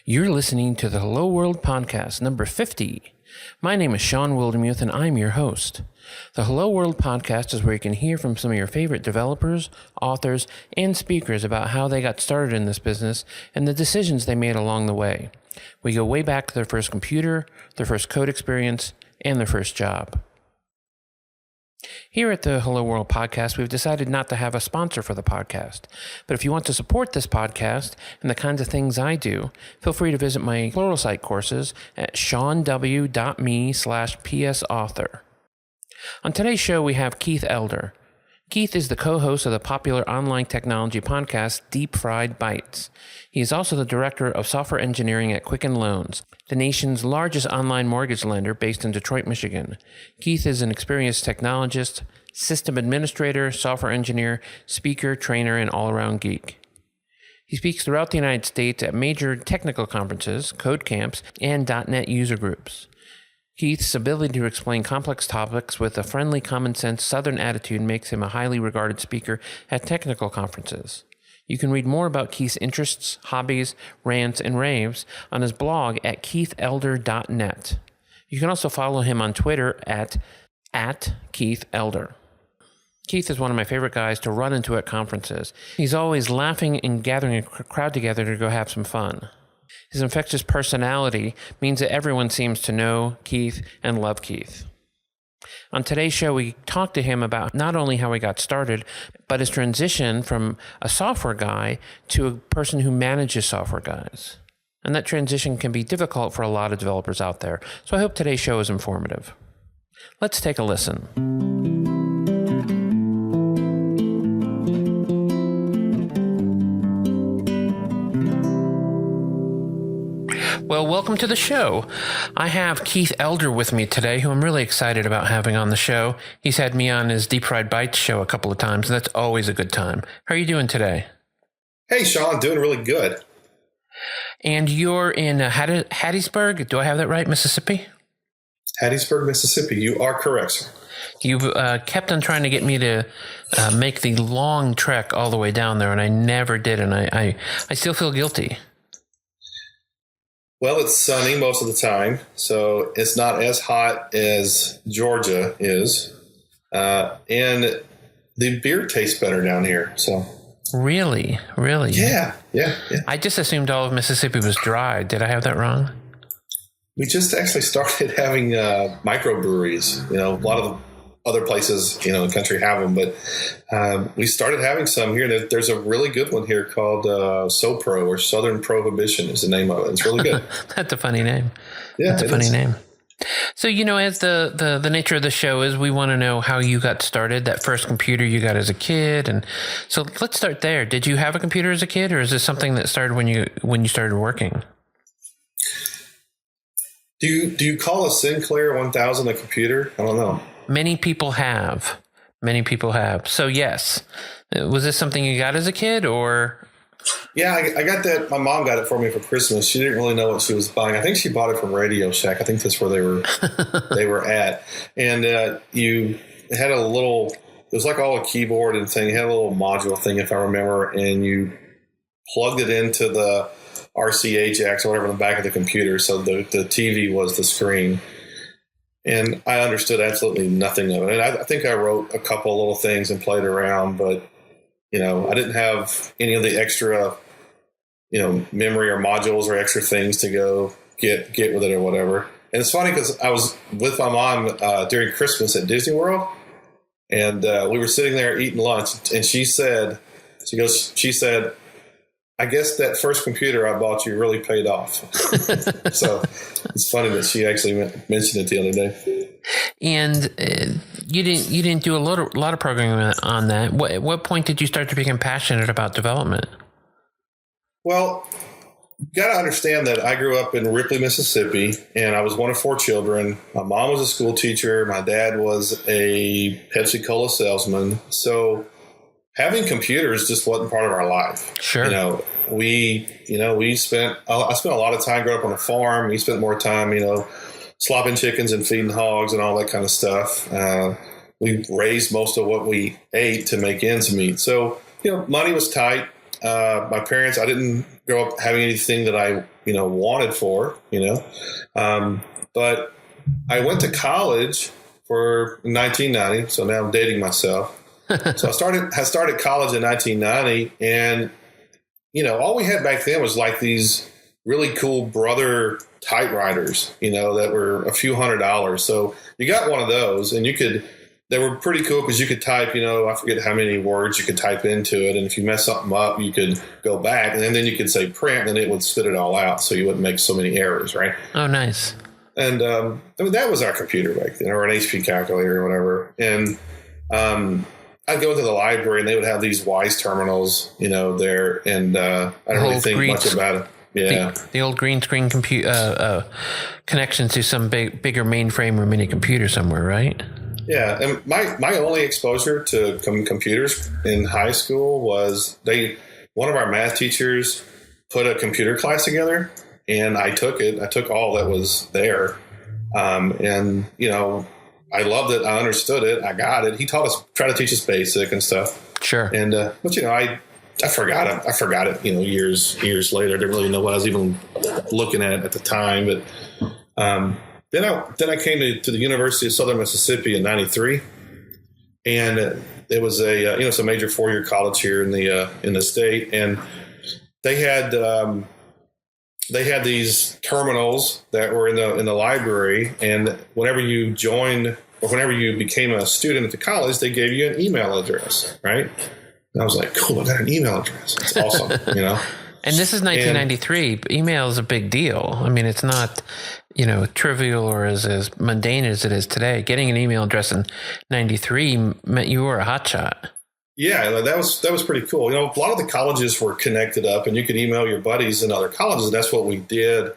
You're listening to the Hello World Podcast, number 50. My name is Sean Wildemuth, and I'm your host. The Hello World Podcast is where you can hear from some of your favorite developers, authors, and speakers about how they got started in this business and the decisions they made along the way. We go way back to their first computer, their first code experience, and their first job. Here at the Hello World Podcast, we've decided not to have a sponsor for the podcast. But if you want to support this podcast and the kinds of things I do, feel free to visit my Pluralsight courses at seanw.me/psauthor. On today's show, we have Keith Elder. Keith is the co-host of the popular online technology podcast Deep Fried Bites. He is also the director of software engineering at Quicken Loans, the nation's largest online mortgage lender based in Detroit, Michigan. Keith is an experienced technologist, system administrator, software engineer, speaker, trainer, and all-around geek. He speaks throughout the United States at major technical conferences, code camps, and .NET user groups. Keith's ability to explain complex topics with a friendly, common-sense Southern attitude makes him a highly regarded speaker at technical conferences. You can read more about Keith's interests, hobbies, rants, and raves on his blog at keithelder.net. You can also follow him on Twitter at @KeithElder. Keith is one of my favorite guys to run into at conferences. He's always laughing and gathering a crowd together to go have some fun. His infectious personality means that everyone seems to know Keith and love Keith. On today's show, we talked to him about not only how he got started, but his transition from a software guy to a person who manages software guys. And that transition can be difficult for a lot of developers out there. So I hope today's show is informative. Let's take a listen. Well, welcome to the show. I have Keith Elder with me today, who I'm really excited about having on the show. He's had me on his Deep Fried Bites show a couple of times, and that's always a good time. How are you doing today? Hey, Sean, doing really good. And you're in Hattiesburg, do I have that right, Mississippi? Hattiesburg, Mississippi. You are correct, sir. You've kept on trying to get me to make the long trek all the way down there, and I never did, and I still feel guilty. Well, it's sunny most of the time, so it's not as hot as Georgia is. And the beer tastes better down here. So Really? Yeah. I just assumed all of Mississippi was dry. Did I have that wrong? We just actually started having microbreweries. You know, a lot of the other places, in the country have them, but we started having some here. There's a really good one here called SoPro, or Southern Prohibition is the name of it. It's really good. That's a funny name. Yeah, that's a funny name. So, as the nature of the show is, we want to know how you got started, that first computer you got as a kid. And so let's start there. Did you have a computer as a kid, or is this something that started when you started working? Do you call a Sinclair 1000 a computer? I don't know. Many people have. So yes. Was this something you got as a kid, or? Yeah, I got that. My mom got it for me for Christmas. She didn't really know what she was buying. I think she bought it from Radio Shack. I think that's where they were at. And you had a little, it was like all a keyboard and thing. It had a little module thing, if I remember, and you plugged it into the RCA jacks or whatever in the back of the computer. So the TV was the screen. And I understood absolutely nothing of it. And I think I wrote a couple little things and played around, but, I didn't have any of the extra, memory or modules or extra things to go get with it or whatever. And it's funny because I was with my mom during Christmas at Disney World, and we were sitting there eating lunch, and she said, I guess that first computer I bought you really paid off. So it's funny that she actually mentioned it the other day. And you didn't do a lot of programming on that. At what point did you start to become passionate about development? Well, you got to understand that I grew up in Ripley, Mississippi, and I was one of 4 children. My mom was a school teacher. My dad was a Pepsi-Cola salesman. So having computers just wasn't part of our life. Sure. I spent a lot of time growing up on a farm. We spent more time, slopping chickens and feeding hogs and all that kind of stuff. We raised most of what we ate to make ends meet. So, money was tight. My parents, I didn't grow up having anything that I, wanted for, but I went to college for 1990. So now I'm dating myself. So I started college in 1990, and, all we had back then was like these really cool Brother typewriters, that were a few $100s. So you got one of those, and they were pretty cool because you could type, I forget how many words you could type into it. And if you mess something up, you could go back, and then you could say print, and it would spit it all out. So you wouldn't make so many errors, right? Oh, nice. And that was our computer back then, or an HP calculator or whatever. And I'd go into the library, and they would have these Wise terminals, there. And I don't really think much about it. Yeah, the old green screen connection to some bigger mainframe or mini computer somewhere, right? Yeah, and my only exposure to computers in high school was one of our math teachers put a computer class together, and I took it. I took all that was there, and I loved it. I understood it. I got it. He tried to teach us basic and stuff. Sure. And but I forgot it. I forgot it. Years later, I didn't really know what I was even looking at the time. But then I came to the University of Southern Mississippi in '93, and it was it's a major 4-year college here in the state, and they had these terminals that were in the library, and whenever you joined or whenever you became a student at the college, they gave you an email address, right? And I was like, cool, I got an email address. It's awesome, And this is 1993. Email is a big deal. I mean, it's not, trivial or as mundane as it is today. Getting an email address in 93 meant you were a hotshot. Yeah, that was pretty cool. A lot of the colleges were connected up, and you could email your buddies in other colleges, and that's what we did.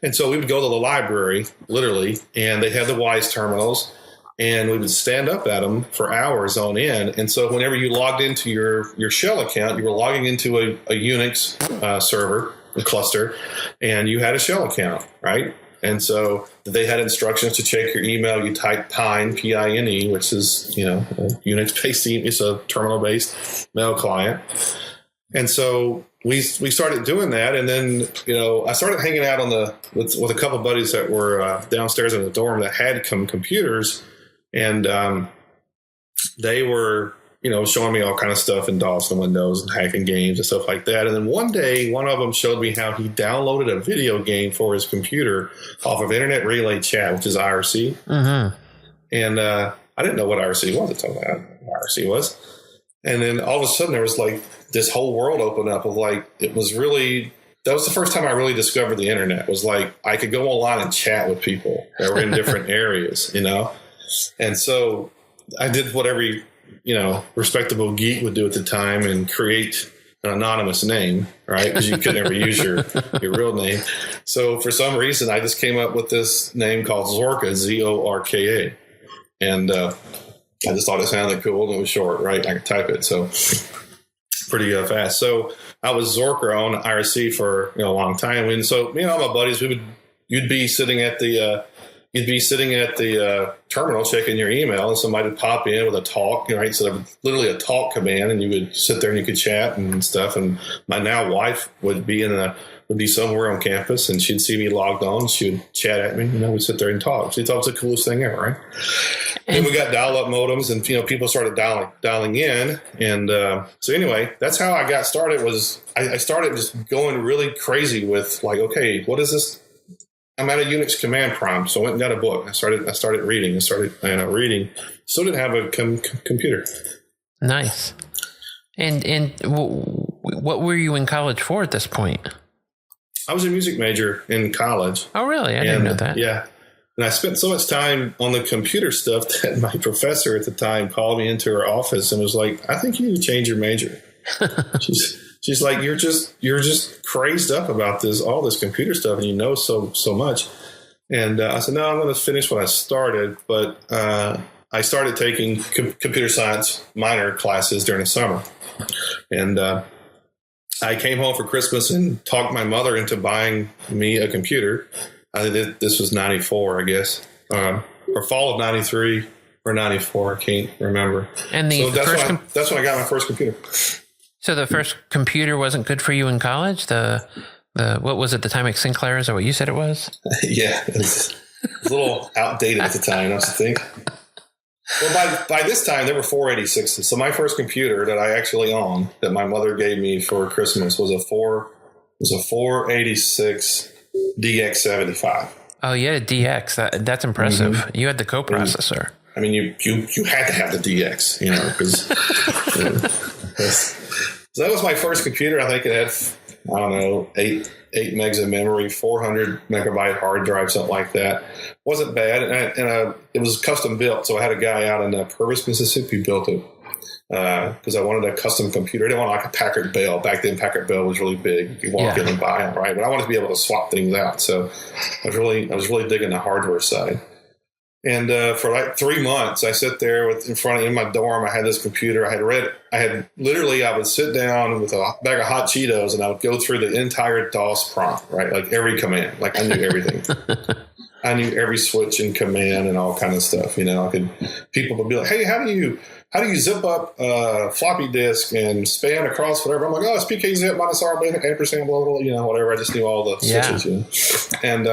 And so we would go to the library, literally, and they had the Wise terminals, and we would stand up at them for hours on end. And so whenever you logged into your shell account, you were logging into a Unix server, a cluster, and you had a shell account, right? And so they had instructions to check your email. You type Pine, P-I-N-E, which is, a Unix-based, it's a terminal-based mail client. And so we started doing that. And then, I started hanging out with a couple of buddies that were downstairs in the dorm that had computers. And they were, showing me all kind of stuff in DOS and Windows and hacking games and stuff like that. And then one day, one of them showed me how he downloaded a video game for his computer off of Internet Relay Chat, which is IRC. Mm-hmm. And I didn't know what IRC was. That's all IRC was. And then all of a sudden, there was like this whole world opened up of that was the first time I really discovered the Internet. It was like I could go online and chat with people that were in different areas, And so I did what every, respectable geek would do at the time and create an anonymous name, right? Because you could never use your real name. So for some reason, I just came up with this name called Zorka, Zorka. And I just thought it sounded cool and it was short, right? I could type it. So pretty fast. So I was Zorka on IRC for a long time. And so me and all my buddies, you'd be sitting at the terminal checking your email, and somebody would pop in with a talk, right? So there was literally a talk command, and you would sit there and you could chat and stuff. And my now wife would be somewhere on campus, and she'd see me logged on. She would chat at me, we'd sit there and talk. She thought it was the coolest thing ever, right? And we got dial-up modems, and people started dialing in, and so anyway, that's how I got started. Was I started just going really crazy with okay, what is this? I'm at a Unix command prompt, so I went and got a book. I started reading. Reading. Still didn't have a computer. Nice. And what were you in college for at this point? I was a music major in college. Oh, really? I didn't know that. Yeah. And I spent so much time on the computer stuff that my professor at the time called me into her office and was like, I think you need to change your major. She's like, you're just crazed up about all this computer stuff, and so much. And I said, no, I'm going to finish what I started. But I started taking computer science minor classes during the summer. And I came home for Christmas and talked my mother into buying me a computer. This was 94, I guess, or fall of 93 or 94. I can't remember. And that's when I got my first computer. So the first computer wasn't good for you in college? The what was it, the Timex Sinclair? Is that what you said it was? Yeah, it was a little outdated at the time, don't you think? Well, by this time, there were 486s. So my first computer that I actually owned, that my mother gave me for Christmas, was a 486 DX75. Oh, you had a DX. That's impressive. Mm-hmm. You had the coprocessor. I mean, you had to have the DX, because so that was my first computer. I think it had, I don't know, 8 megs of memory, 400 megabyte hard drive, something like that. Wasn't bad, and it was custom built. So I had a guy out in Purvis, Mississippi, built it because I wanted a custom computer. I didn't want like a Packard Bell. Back then, Packard Bell was really big. You could walk in and buy them, right? But I wanted to be able to swap things out. So I was really digging the hardware side. And for like 3 months, I sat there in my dorm. I had this computer. I would sit down with a bag of hot Cheetos and I would go through the entire DOS prompt, right? Like every command, like I knew everything. I knew every switch and command and all kind of stuff. People would be like, hey, how do you zip up floppy disk and span across whatever? I'm like, it's PK zip minus R ampersand, blah, blah, blah, whatever. I just knew all the switches, And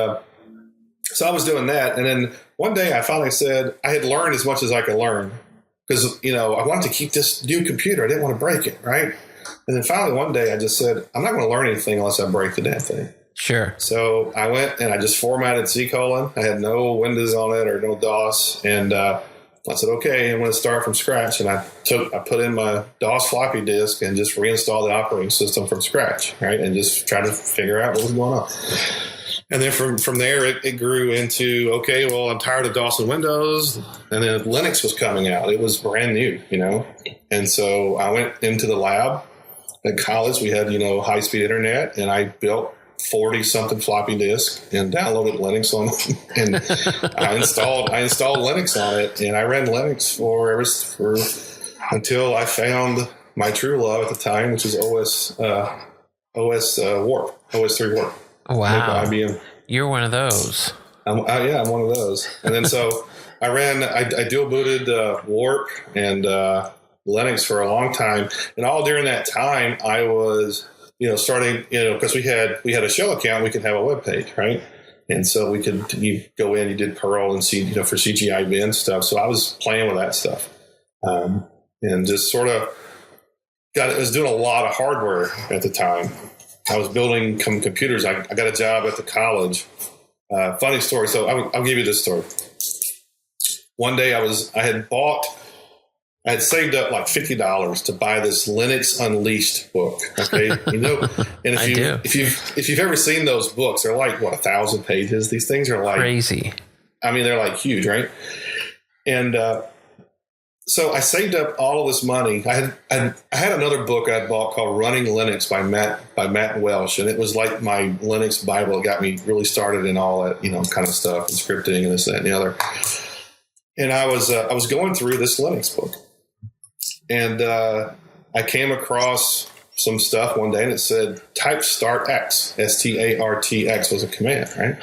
so I was doing that. And then one day I finally said I had learned as much as I could learn because, I wanted to keep this new computer. I didn't want to break it, right? And then finally one day I just said, I'm not going to learn anything unless I break the damn thing. Sure. So I went and I just formatted C:. I had no Windows on it or no DOS. And I said, okay, I'm going to start from scratch. And I put in my DOS floppy disk and just reinstalled the operating system from scratch, right? And just tried to figure out what was going on. And then from there, it grew into, okay, well, I'm tired of DOS and Windows. And then Linux was coming out. It was brand new, And so I went into the lab at college. We had, high-speed internet. And I built 40-something floppy disk and downloaded Linux on them. And I installed Linux on it. And I ran Linux for until I found my true love at the time, which is OS 3 Warp. Wow. IBM. You're one of those. I'm one of those. And then so I dual booted Warp and Linux for a long time. And all during that time, I was, starting, because we had a shell account, we could have a web page, right? And so you go in, you did Perl and C, for CGI bin stuff. So I was playing with that stuff. And just sort of I was doing a lot of hardware at the time. I was building computers. I got a job at the college. Funny story. So I'll give you this story. One day I had saved up like $50 to buy this Linux Unleashed book. Okay. And if you've ever seen those books, they're like, 1,000 pages. These things are like crazy. I mean, they're like huge, right? And, so I saved up all of this money. I had another book I bought called Running Linux by Matt Welsh, and it was like my Linux Bible. It got me really started in all that kind of stuff and scripting and this, that, and the other. And I was going through this Linux book, and I came across some stuff one day, and it said type start X, STARTX was a command, right?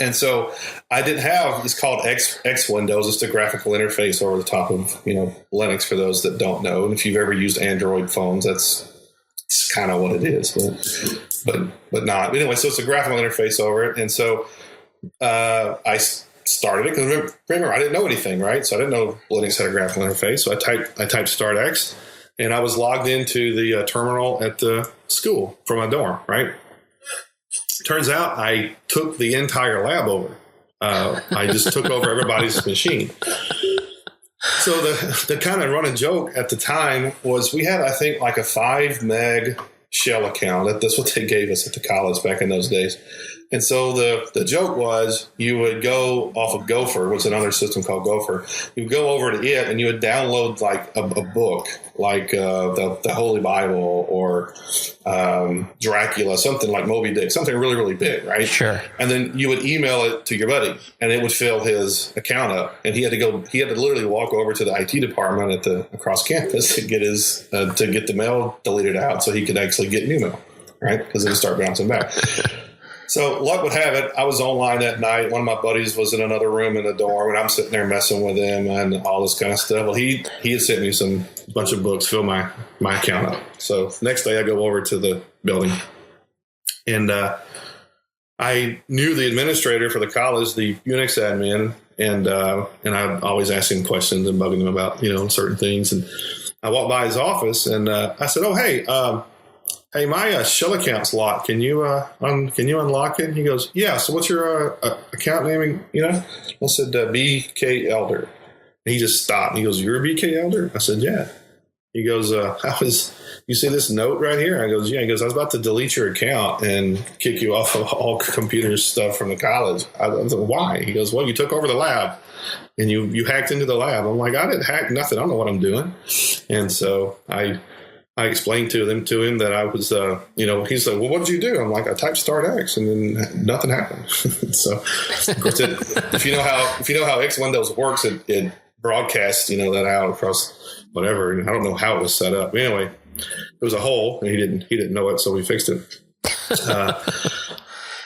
And so I didn't have, it's called X Windows. It's the graphical interface over the top of, Linux for those that don't know. And if you've ever used Android phones, it's kind of what it is, but not. Anyway, so it's a graphical interface over it. And so I started it because remember, I didn't know anything, right? So I didn't know Linux had a graphical interface. So I typed start X. And I was logged into the terminal at the school from my dorm, right? Turns out I took the entire lab over. I just took over everybody's machine. So the kind of running joke at the time was we had, I think, like a 5 meg shell account. That's what they gave us at the college back in those days. And so the joke was you would go off of Gopher, which is another system called Gopher. You would go over to it and you would download like a book, like the Holy Bible or Dracula, something like Moby Dick, something really, really big, right? Sure. And then you would email it to your buddy and it would fill his account up. And he had to literally walk over to the IT department across campus to get the mail deleted out so he could actually get new mail, right? Because it would start bouncing back. So luck would have it, I was online that night. One of my buddies was in another room in the dorm, and I'm sitting there messing with him and all this kind of stuff. Well, he had sent me a bunch of books, fill my account up. So next day I go over to the building, and I knew the administrator for the college, the Unix admin, and I always asked him questions and bugging him about certain things. And I walked by his office, and I said, "Oh, hey, my shell account's locked. Can you unlock it?" And he goes, "Yeah. So what's your account name?" I said, BK Elder. And he just stopped. And he goes, "You're a BK Elder?" I said, "Yeah." He goes, you see this note right here? I goes, "Yeah." He goes, "I was about to delete your account and kick you off of all computer stuff from the college." I was like, "Why?" He goes, "Well, you took over the lab and you hacked into the lab." I'm like, "I didn't hack nothing. I don't know what I'm doing." And so I explained to him that I was, he's like, "Well, what did you do?" I'm like, "I typed Start X and then nothing happened." So of course, if you know how X Windows works, it broadcasts, that out across whatever. And I don't know how it was set up. But anyway, there was a hole and he didn't know it. So we fixed it.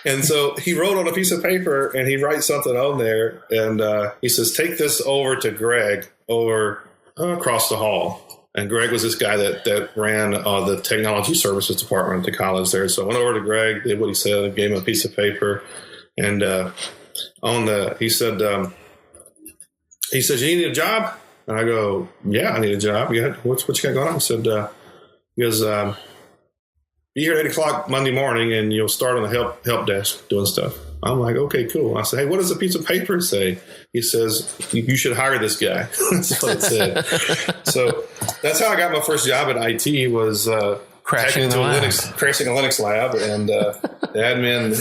And so he wrote on a piece of paper and he writes something on there. And he says, "Take this over to Greg over across the hall." And Greg was this guy that ran the technology services department at the college there. So I went over to Greg, did what he said, gave him a piece of paper. And he said, "You need a job?" And I go, "Yeah, I need a job." "Yeah, what you got going on?" I said, he goes, "Be here at 8 o'clock Monday morning and you'll start on the help desk doing stuff." I'm like, "Okay, cool." I said, "Hey, what does a piece of paper say?" He says, "You should hire this guy." That's what it said. So that's how I got my first job at IT, was crashing a Linux lab. And the admin,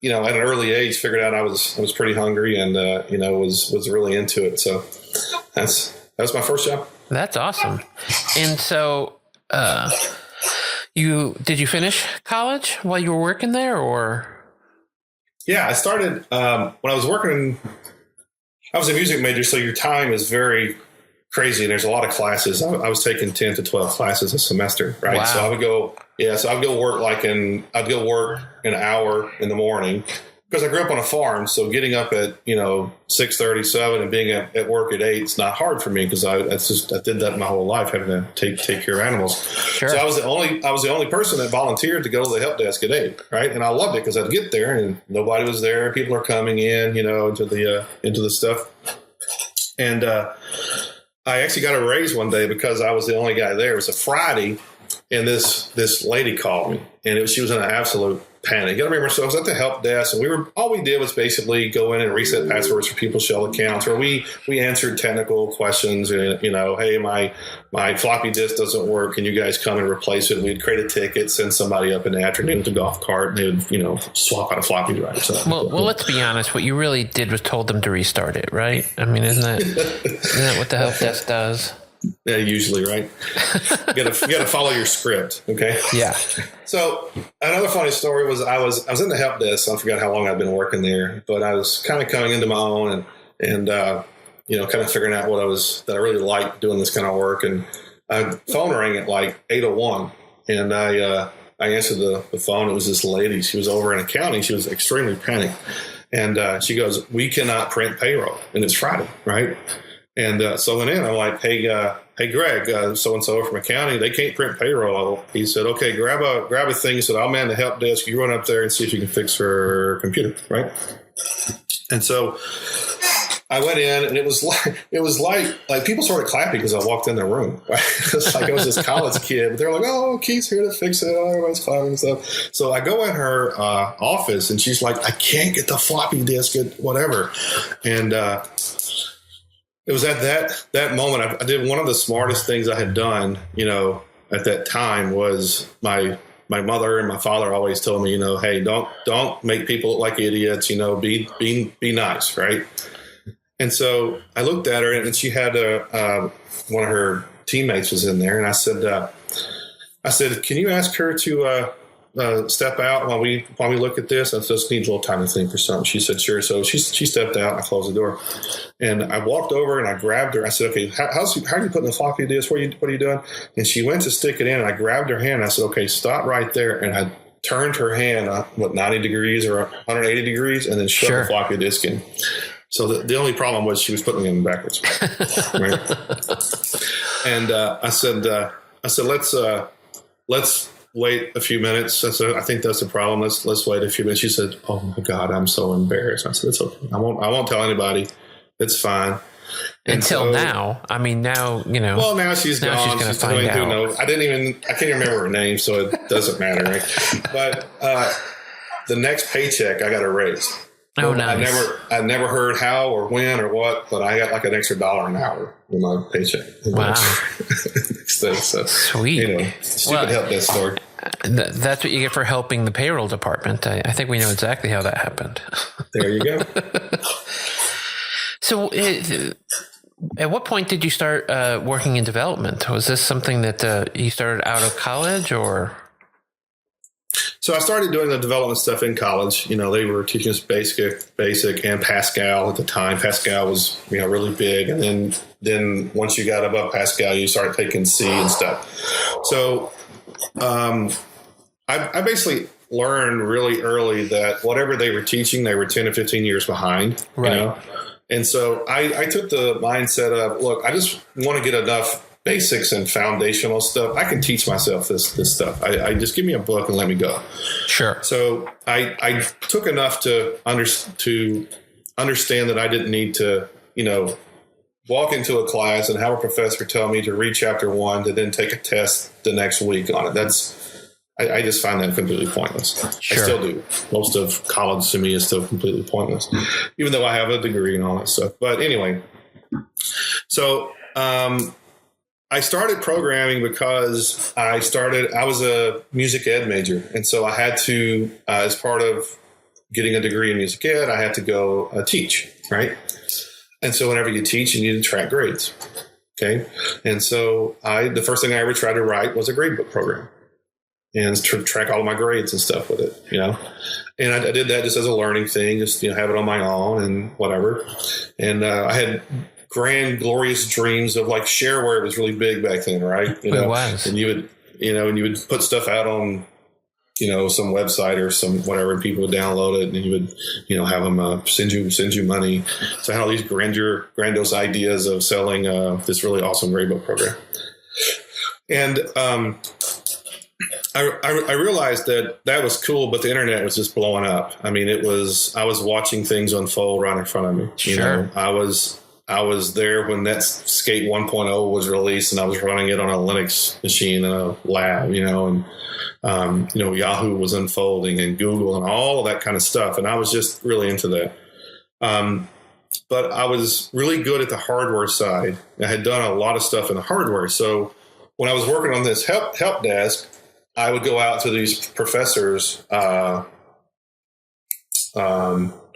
at an early age, figured out I was pretty hungry and, was really into it. So that was my first job. That's awesome. And so did you finish college while you were working there, or? Yeah, I started when I was working. I was a music major, so your time is very crazy, and there's a lot of classes. I was taking 10 to 12 classes a semester, right? Wow. So I would go, I'd go work an hour in the morning, because I grew up on a farm. So getting up at 6:30, 7, and being at work at 8 is not hard for me, because I did that my whole life, having to take care of animals. Sure. So I was the only person that volunteered to go to the help desk at 8, right? And I loved it, because I'd get there and nobody was there. People are coming in, into the stuff. And I actually got a raise one day because I was the only guy there. It was a Friday, and this lady called me, and she was in an absolute panic. I remember, so I was at the help desk, and all we did was basically go in and reset passwords for people's shell accounts, or we answered technical questions. And, "Hey, my floppy disk doesn't work. Can you guys come and replace it?" We'd create a ticket, send somebody up in the afternoon with a golf cart, and they would, swap out a floppy drive. So, well, let's be honest. What you really did was told them to restart it, right? I mean, isn't that what the help desk does? Yeah, usually, right? You gotta follow your script, okay? Yeah. So another funny story was I was in the help desk. I forgot how long I'd been working there, but I was kind of coming into my own and kind of figuring out that I really liked doing this kind of work. And phone rang at like 8:01, and I answered the phone. It was this lady. She was over in accounting. She was extremely panicked, and she goes, "We cannot print payroll, and it's Friday, right?" And so I went in. I'm like, "Hey, Greg, so-and-so from accounting, they can't print payroll." He said, "Okay, grab a thing." He said, "I'll man the help desk. You run up there and see if you can fix her computer," right? And so I went in, and it was like people started clapping because I walked in the room. Right? It's like I was this college kid, but they're like, "Oh, Keith's here to fix it." Oh, everybody's clapping and stuff. So I go in her office, and she's like, "I can't get the floppy disk at whatever," and it was at that moment I did one of the smartest things I had done, at that time. Was my mother and my father always told me, "Hey, don't make people look like idiots, be nice," right? And so I looked at her, and she had one of her teammates was in there, and I said, "Can you ask her to step out while we look at this? I just need a little time to think for something." She said, "Sure." So she stepped out, and I closed the door, and I walked over and I grabbed her. I said, "Okay, how are you putting the floppy disk? What are you doing?" And she went to stick it in, and I grabbed her hand. And I said, "Okay, stop right there." And I turned her hand, 90 degrees or 180 degrees, and then shoved the floppy disk in. So the only problem was she was putting them backwards. Right? And I said, let's wait a few minutes. I said, I think that's the problem. Let's wait a few minutes. She said, oh my God, I'm so embarrassed. I said, it's okay. I won't tell anybody. It's fine. Until now, I mean, now, you know. Well, now she's gone. She's going to find out. I can't even remember her name, so it doesn't matter. Right? But the next paycheck, I got a raise. Oh, nice. I never heard how or when or what, but I got like an extra $1 an hour in my paycheck. Wow. So, sweet. You know, stupid help desk story. That's what you get for helping the payroll department. I think we know exactly how that happened. There you go. So at what point did you start working in development? Was this something that you started out of college or? So I started doing the development stuff in college. You know, they were teaching us basic and Pascal at the time. Pascal was, you know, really big. And then once you got above Pascal, you started taking C and stuff. So I basically learned really early that whatever they were teaching, they were 10 to 15 years behind. Right. You know? And so I took the mindset of, look, I just want to get enough basics and foundational stuff. I can teach myself this stuff. I just give me a book and let me go. Sure. So I took enough to understand that I didn't need to, you know, walk into a class and have a professor tell me to read chapter 1 to then take a test the next week on it. I just find that completely pointless. Sure. I still do. Most of college to me is still completely pointless, even though I have a degree and all that stuff. But anyway, so I started programming because I was a music ed major. And so I had to, as part of getting a degree in music ed, I had to go teach, right? And so whenever you teach, you need to track grades. Okay. And so the first thing I ever tried to write was a gradebook program and track all of my grades and stuff with it, you know? And I did that just as a learning thing, just, you know, have it on my own and whatever. And I had grand, glorious dreams of like shareware was really big back then, right? You know? It was. And you would put stuff out on, you know, some website or some whatever, and people would download it, and you would, you know, have them send you money. So I had all these grandiose ideas of selling this really awesome gradebook program. And I realized that was cool, but the internet was just blowing up. I mean, I was watching things unfold right in front of me. You know, I was there when Netscape 1.0 was released, and I was running it on a Linux machine in a lab, you know, and, you know, Yahoo was unfolding and Google and all of that kind of stuff. And I was just really into that. But I was really good at the hardware side. I had done a lot of stuff in the hardware. So when I was working on this help desk, I would go out to these professors'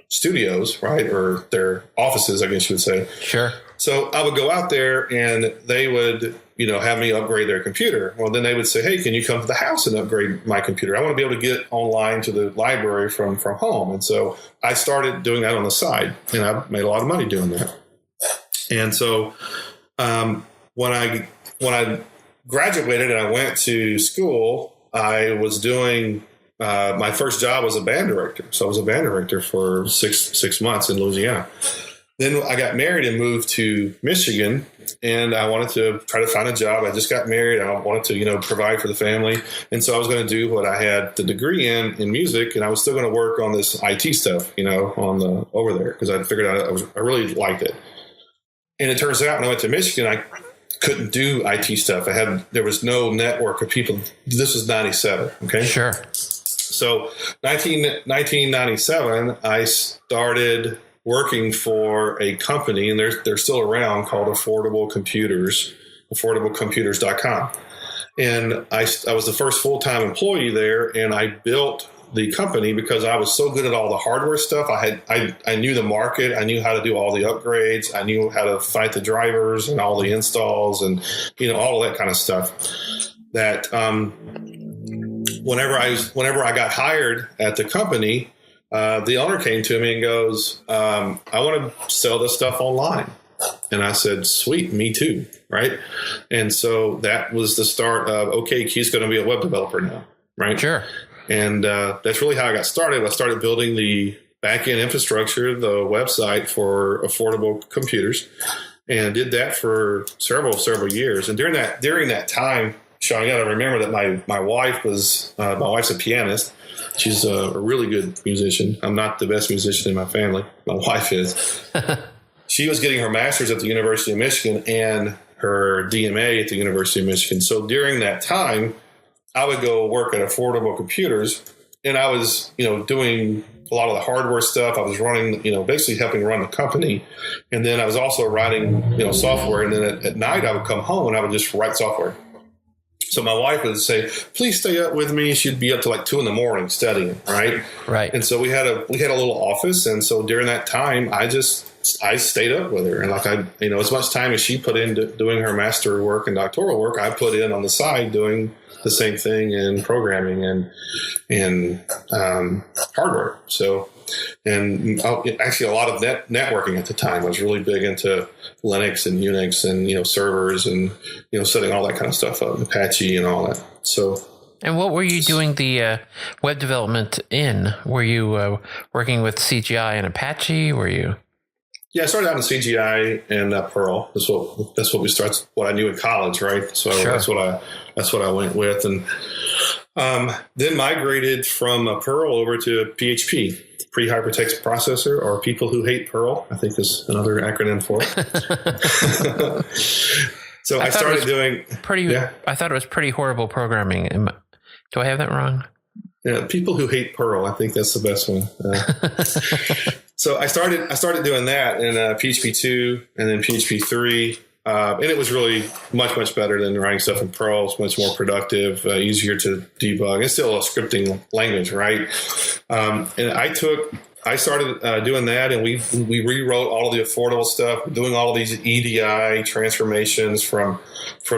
studios, right? Or their offices, I guess you would say. Sure. So I would go out there and they would, you know, have me upgrade their computer. Well, then they would say, hey, can you come to the house and upgrade my computer? I want to be able to get online to the library from home. And so I started doing that on the side, and I made a lot of money doing that. And so when I graduated and I went to school, I was doing my first job was a band director. So I was a band director for six months in Louisiana. Then I got married and moved to Michigan, and I wanted to try to find a job. I just got married. I wanted to, you know, provide for the family. And so I was going to do what I had the degree in music, and I was still going to work on this IT stuff, you know, over there, because I figured I really liked it. And it turns out when I went to Michigan, I couldn't do IT stuff. There was no network of people. This was 97. Okay. Sure. So 1997, I started working for a company, and they're still around, called affordablecomputers.com. And I was the first full-time employee there, and I built the company because I was so good at all the hardware stuff. I knew the market. I knew how to do all the upgrades. I knew how to find the drivers and all the installs and, you know, all of that kind of stuff. That whenever I got hired at the company, the owner came to me and goes, I want to sell this stuff online. And I said, sweet, me too. Right. And so that was the start of, okay, Keith's going to be a web developer now. right? Sure. And that's really how I got started. I started building the back-end infrastructure, the website for affordable computers, and did that for several years. And during that time, Sean, you got to remember that my wife's a pianist. She's a really good musician. I'm not the best musician in my family. My wife is. She was getting her master's at the University of Michigan and her DMA at the University of Michigan. So during that time, I would go work at Affordable Computers, and I was, doing a lot of the hardware stuff. I was running, basically helping run the company. And then I was also writing, software. And then at night I would come home and I would just write software. So my wife would say, please stay up with me. She'd be up to like 2 a.m. studying. Right. Right. And so we had a little office. And so during that time, I stayed up with her. And as much time as she put into doing her master work and doctoral work, I put in on the side doing the same thing in programming and hardware. So, and actually a lot of networking at the time. I was really big into Linux and Unix and, servers and, setting all that kind of stuff up, Apache and all that. So. And what were you doing the web development in? Were you working with CGI and Apache? Were you? Yeah, I started out in CGI and Perl. That's what I knew in college, right? So sure. That's what I went with, and then migrated from Perl over to PHP, pre-hypertext processor, or people who hate Perl, I think is another acronym for it. So I started doing I thought it was pretty horrible programming. Do I have that wrong? Yeah, people who hate Perl, I think that's the best one. So I started doing that in PHP 2 and then PHP 3. And it was really much, much better than writing stuff in Perl. It's much more productive, easier to debug. It's still a scripting language, right? And I started doing that, and we rewrote all of the affordable stuff, doing all of these EDI transformations from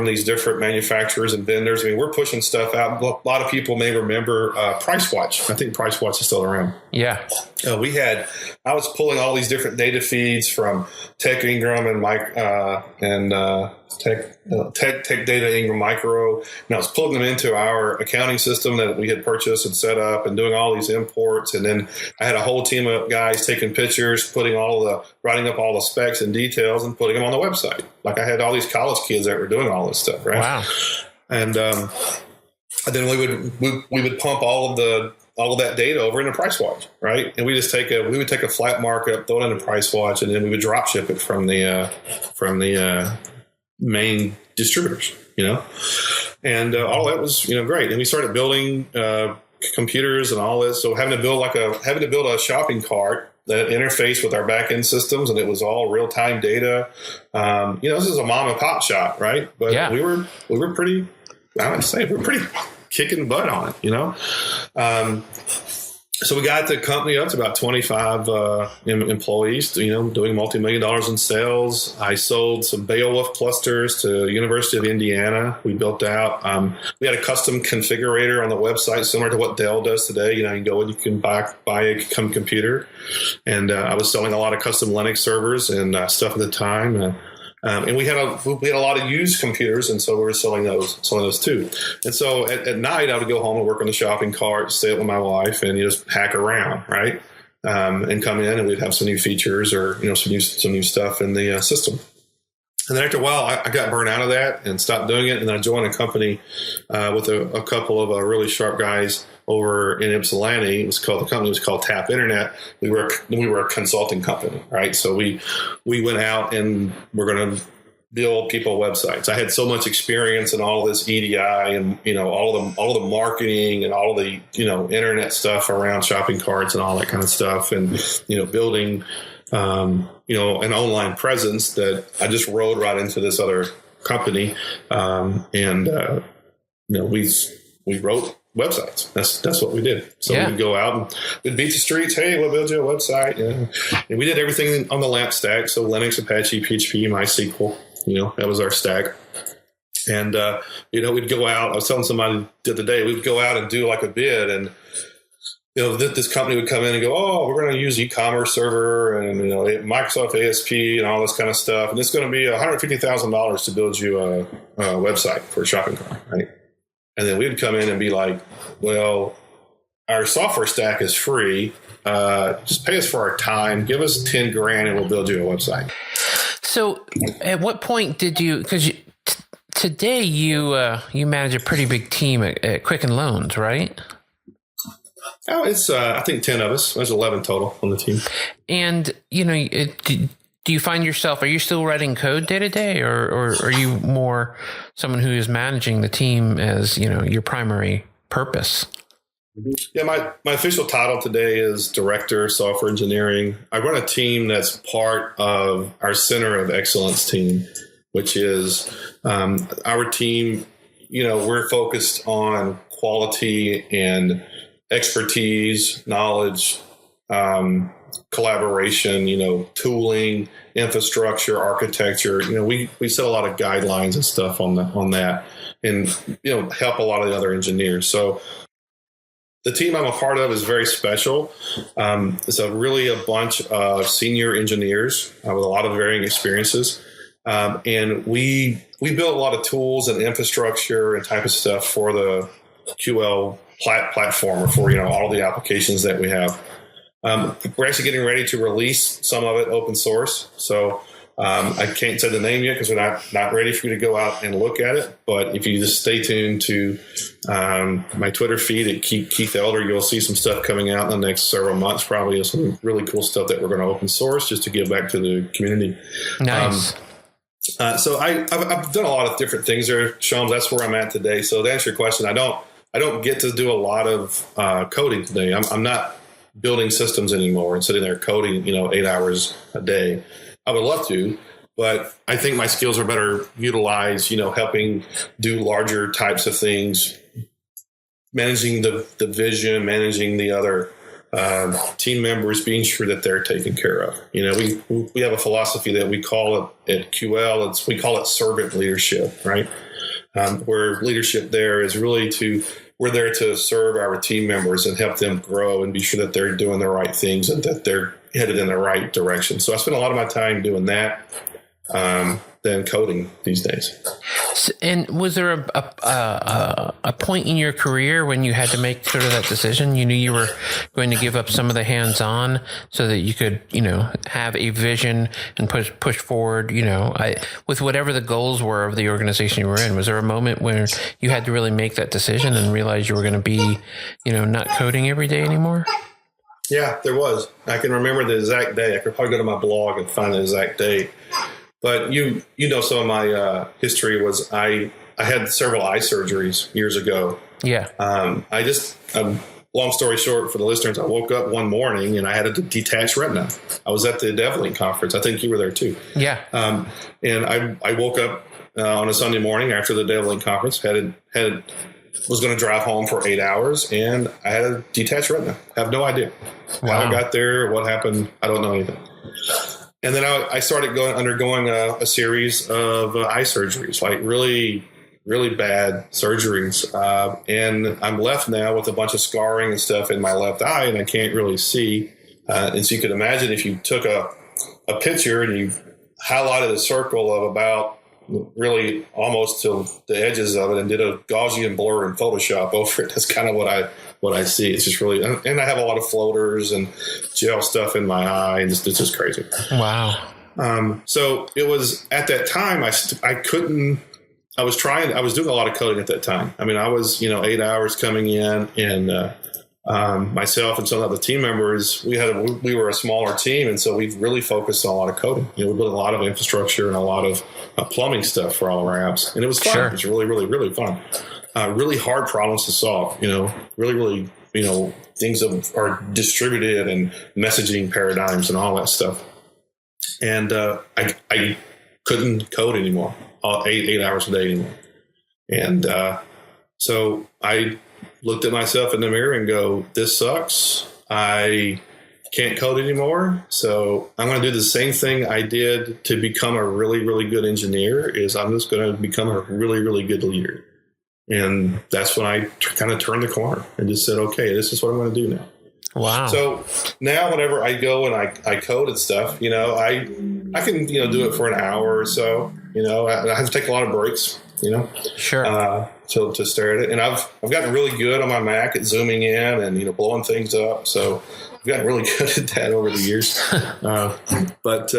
these different manufacturers and vendors. I mean, we're pushing stuff out. A lot of people may remember PriceWatch. I think PriceWatch is still around. Yeah. I was pulling all these different data feeds from Tech Ingram and Tech Data Ingram Micro, and I was pulling them into our accounting system that we had purchased and set up, and doing all these imports. And then I had a whole team of guys taking pictures, writing up all the specs and details, and putting them on the website. Like I had all these college kids that were doing all this stuff, right? Wow. And then we would pump all of that data over into PriceWatch, right? And we would take a flat markup, throw it into PriceWatch, and then we would drop ship it from the main distributors, and all that was, great. And we started building computers and all this. So having to build a shopping cart that interfaced with our back end systems, and it was all real time data. This is a mom and pop shop, right? But yeah. we were pretty, I would say, we're pretty kicking butt on it, So we got the company up to about 25 employees, doing multi-million dollars in sales. I sold some Beowulf clusters to the University of Indiana. We built out, we had a custom configurator on the website, similar to what Dell does today. You can go and you can buy a computer. And I was selling a lot of custom Linux servers and stuff at the time. And we had a lot of used computers, and so we were selling those too. And so at night, I would go home and work on the shopping cart, stay up with my wife, and just hack around, right? And come in, and we'd have some new features or some new stuff in the system. And then after a while, I got burned out of that and stopped doing it. And then I joined a company with a couple of really sharp guys over in Ypsilanti. The company was called Tap Internet. We were a consulting company, right? So we went out and we're going to build people websites. I had so much experience in all of this EDI and all of the marketing and all of the internet stuff around shopping carts and all that kind of stuff, and building an online presence that I just rode right into this other company, we wrote websites. That's what we did. So we'd go out and we'd beat the streets. Hey, we'll build you a website. Yeah. And we did everything on the LAMP stack. So Linux, Apache, PHP, MySQL, that was our stack. And, we'd go out. I was telling somebody the other day, we'd go out and do like a bid, and, this company would come in and go, oh, we're going to use e-commerce server and, Microsoft ASP and all this kind of stuff. And it's going to be $150,000 to build you a website for a shopping cart, right? And then we'd come in and be like, well, our software stack is free. Just pay us for our time. Give us 10 grand and we'll build you a website. So at what point did you, because today you manage a pretty big team at Quicken Loans, right? Oh, it's, I think 10 of us. There's 11 total on the team. And, do you find yourself, are you still writing code day to day, or are you more someone who is managing the team as, your primary purpose? Yeah, my official title today is Director of Software Engineering. I run a team that's part of our Center of Excellence team, which is our team. We're focused on quality and expertise, knowledge, collaboration, tooling, infrastructure, architecture. We set a lot of guidelines and stuff on that, and help a lot of the other engineers. So the team I'm a part of is very special. It's really a bunch of senior engineers with a lot of varying experiences, and we build a lot of tools and infrastructure and type of stuff for the QL platform, or for all the applications that we have. We're actually getting ready to release some of it open source. So I can't say the name yet because we're not ready for you to go out and look at it. But if you just stay tuned to my Twitter feed at Keith Elder, you'll see some stuff coming out in the next several months, probably some really cool stuff that we're going to open source just to give back to the community. Nice. So I've done a lot of different things there, Sean. That's where I'm at today. So to answer your question, I don't get to do a lot of coding today. I'm not building systems anymore and sitting there coding, 8 hours a day. I would love to, but I think my skills are better utilized, helping do larger types of things, managing the vision, managing the other team members, being sure that they're taken care of. We have a philosophy that we call it at QL. We call it servant leadership, right? Where leadership there is really we're there to serve our team members and help them grow and be sure that they're doing the right things and that they're headed in the right direction. So I spend a lot of my time doing that than coding these days. And was there a point in your career when you had to make sort of that decision? You knew you were going to give up some of the hands-on so that you could, have a vision and push forward, with whatever the goals were of the organization you were in. Was there a moment where you had to really make that decision and realize you were going to be, not coding every day anymore? Yeah, there was. I can remember the exact day. I could probably go to my blog and find the exact date. But some of my history was I had several eye surgeries years ago. Yeah. Long story short, for the listeners, I woke up one morning and I had a detached retina. I was at the DevLink conference. I think you were there too. Yeah. And I woke up on a Sunday morning after the DevLink conference, was going to drive home for 8 hours, and I had a detached retina. I have no idea how I got there, what happened. I don't know anything. And then I started undergoing a series of eye surgeries, like really, really bad surgeries. And I'm left now with a bunch of scarring and stuff in my left eye, and I can't really see. And so you could imagine if you took a picture and you highlighted a circle of about really almost to the edges of it and did a Gaussian blur in Photoshop over it. That's kind of what I see. It's just really, and I have a lot of floaters and gel stuff in my eye, and it's just crazy. Wow. So it was at that time, I was doing a lot of coding at that time. I mean, I was, 8 hours coming in, and myself and some of the team members, we were a smaller team. And so we've really focused on a lot of coding. We built a lot of infrastructure and a lot of plumbing stuff for all of our apps. And it was fun. Sure. It was really, really, really fun. Really hard problems to solve, really, really, things that are distributed and messaging paradigms and all that stuff. And I couldn't code anymore, 8 hours a day anymore. And so I looked at myself in the mirror and go, this sucks. I can't code anymore. So I'm going to do the same thing I did to become a really, really good engineer. Is I'm just going to become a really, really good leader. And that's when I kind of turned the corner and just said, okay, this is what I'm going to do now. Wow. So now whenever I go and I code and stuff, I can, do it for an hour or so. I have to take a lot of breaks Sure. To stare at it. And I've gotten really good on my Mac at zooming in and, blowing things up. So I've gotten really good at that over the years. But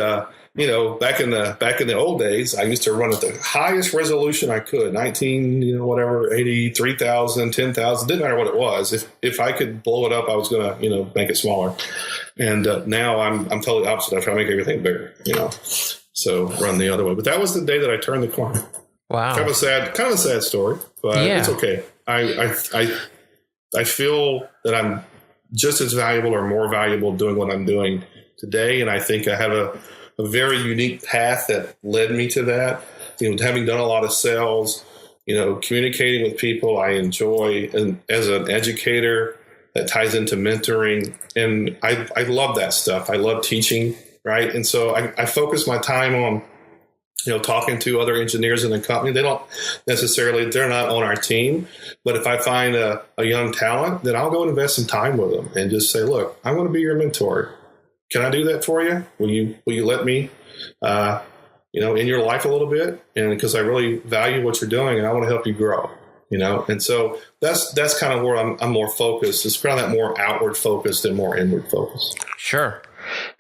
back in the old days, I used to run at the highest resolution I could, 80, 3,000, 10,000, didn't matter what it was. If I could blow it up, I was going to, make it smaller. And now I'm totally opposite. I try to make everything bigger, so run the other way. But that was the day that I turned the corner. Wow. Kind of a sad story, but it's okay. I feel that I'm just as valuable or more valuable doing what I'm doing today. And I think I have a very unique path that led me to that. Having done a lot of sales, communicating with people, I enjoy, and as an educator, that ties into mentoring. And I love that stuff. I love teaching, right? And so I focus my time on, talking to other engineers in the company. They're not on our team, but if I find a young talent, then I'll go and invest some time with them and just say, look, I want to be your mentor. Can I do that for you? Will you let me, in your life a little bit? And because I really value what you're doing and I want to help you grow, and so that's kind of where I'm more focused. It's kind of that more outward focused and more inward focused. Sure.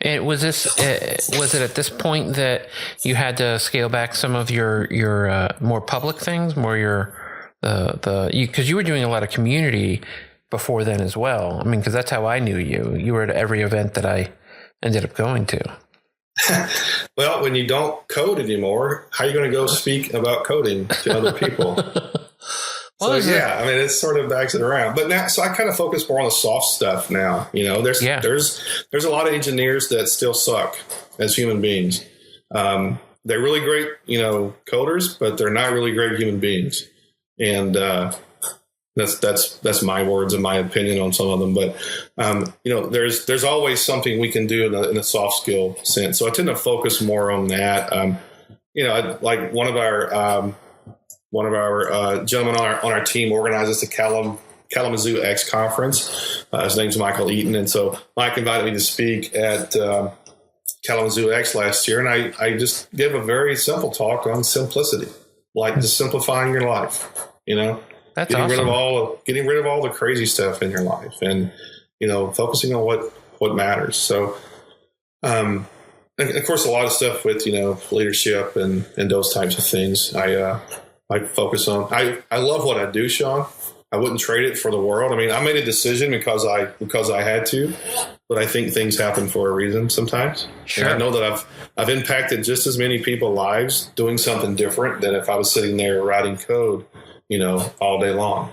And was it at this point that you had to scale back some of your more public things, more because you were doing a lot of community before then as well? I mean, because that's how I knew you. You were at every event that I ended up going to. Well, when you don't code anymore, how are you going to go speak about coding to other people? It sort of backs it around. But now, so I kind of focus more on the soft stuff now. There's a lot of engineers that still suck as human beings. They're really great, coders, but they're not really great human beings. And that's my words and my opinion on some of them. But there's always something we can do in a soft skill sense. So I tend to focus more on that. Like one of our gentlemen on our team organizes the Kalamazoo X conference. His name's Michael Eaton. And so Mike invited me to speak at Kalamazoo X last year. And I just gave a very simple talk on simplicity, like just simplifying your life, That's getting awesome. getting rid of all the crazy stuff in your life and, focusing on what matters. So, and of course, a lot of stuff with, leadership and those types of things. I focus on. I love what I do, Sean. I wouldn't trade it for the world. I mean, I made a decision because I had to, but I think things happen for a reason sometimes. Sure. And I know that I've impacted just as many people's lives doing something different than if I was sitting there writing code, all day long.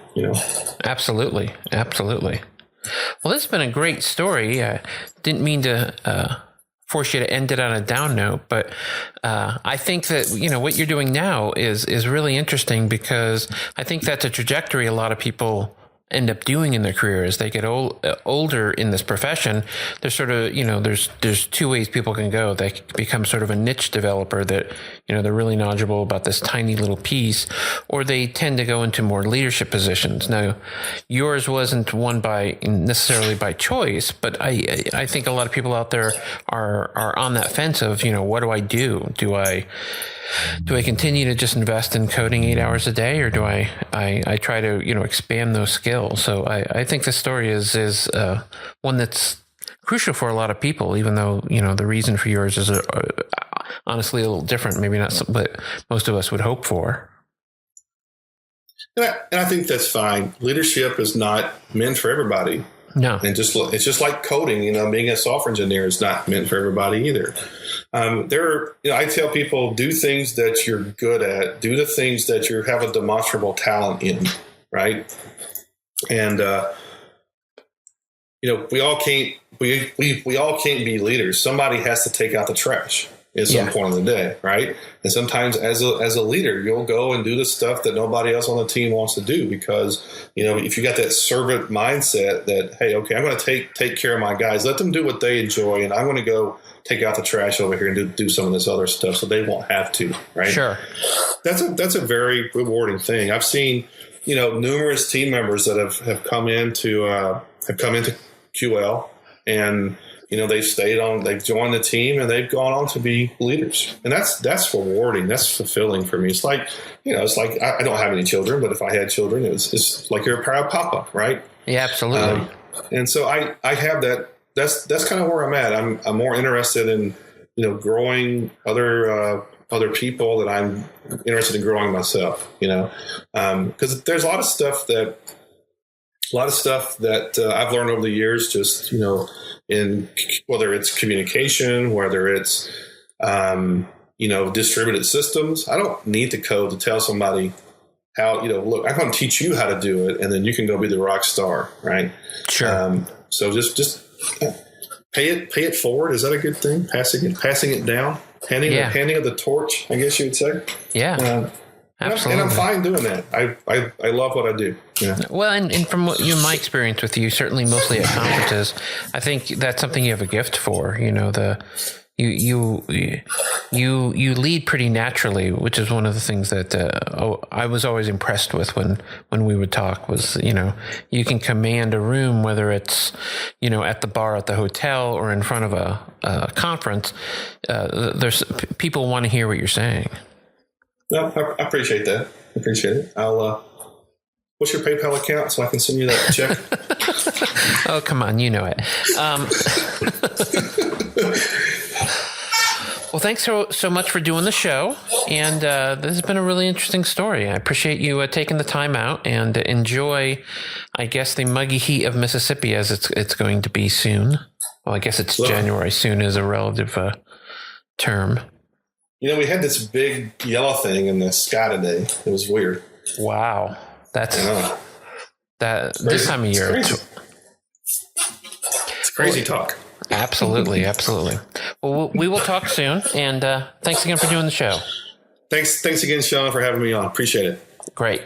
Absolutely. Well, this has been a great story. I didn't mean to force you to end it on a down note, but I think that what you're doing now is really interesting, because I think that's a trajectory a lot of people end up doing in their career as they get older in this profession. There's sort of, there's two ways people can go. They can become sort of a niche developer that, they're really knowledgeable about this tiny little piece, or they tend to go into more leadership positions. Now, yours wasn't one necessarily by choice, but I think a lot of people out there are on that fence of, what do I do? Do I continue to just invest in coding 8 hours a day, or do I try to, expand those skills? So I think the story is one that's crucial for a lot of people, even though, the reason for yours is honestly a little different, maybe not what most of us would hope for. And I think that's fine. Leadership is not meant for everybody. No. And it's just like coding, being a software engineer is not meant for everybody either. I tell people, do things that you're good at, do the things that you have a demonstrable talent in, right? And, we all can't be leaders. Somebody has to take out the trash at some point in the day, right? And sometimes as a leader, you'll go and do the stuff that nobody else on the team wants to do, because, if you got that servant mindset that, hey, okay, I'm going to take care of my guys, let them do what they enjoy, and I'm going to go take out the trash over here and do some of this other stuff so they won't have to, right? Sure. That's a very rewarding thing. I've seen, numerous team members that have come into QL, and they've joined the team and they've gone on to be leaders. And that's rewarding. That's fulfilling for me. It's like, I don't have any children, but if I had children, it's like you're a proud papa, right? Yeah, absolutely. And so I have that. That's kind of where I'm at. I'm more interested in, growing other people that I'm interested in growing myself, because there's a lot of stuff that I've learned over the years, just, in whether it's communication, whether it's, distributed systems. I don't need to code to tell somebody how, look, I'm going to teach you how to do it, and then you can go be the rock star, right? Sure. So just pay it forward. Is that a good thing? Passing it down, handing of the torch, I guess you would say. Yeah. Absolutely. And I'm fine doing that. I love what I do. Yeah. Well, and from my experience with you, certainly mostly at conferences, I think that's something you have a gift for. You lead pretty naturally, which is one of the things that I was always impressed with when we would talk. Was you can command a room, whether it's at the bar at the hotel or in front of a conference. There's people want to hear what you're saying. No, I appreciate that. I appreciate it. I'll. What's your PayPal account so I can send you that check? Oh, come on, you know it. Well, thanks so much for doing the show, and this has been a really interesting story. I appreciate you taking the time out, and enjoy, I guess, the muggy heat of Mississippi as it's going to be soon. Well, I guess it's January. Soon is a relative term. We had this big yellow thing in the sky today. It was weird. Wow. That's this time of year. It's crazy talk. Absolutely. Absolutely. Well, we will talk soon. And thanks again for doing the show. Thanks again, Sean, for having me on. Appreciate it. Great.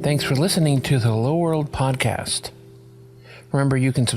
Thanks for listening to the Hello World podcast. Remember, you can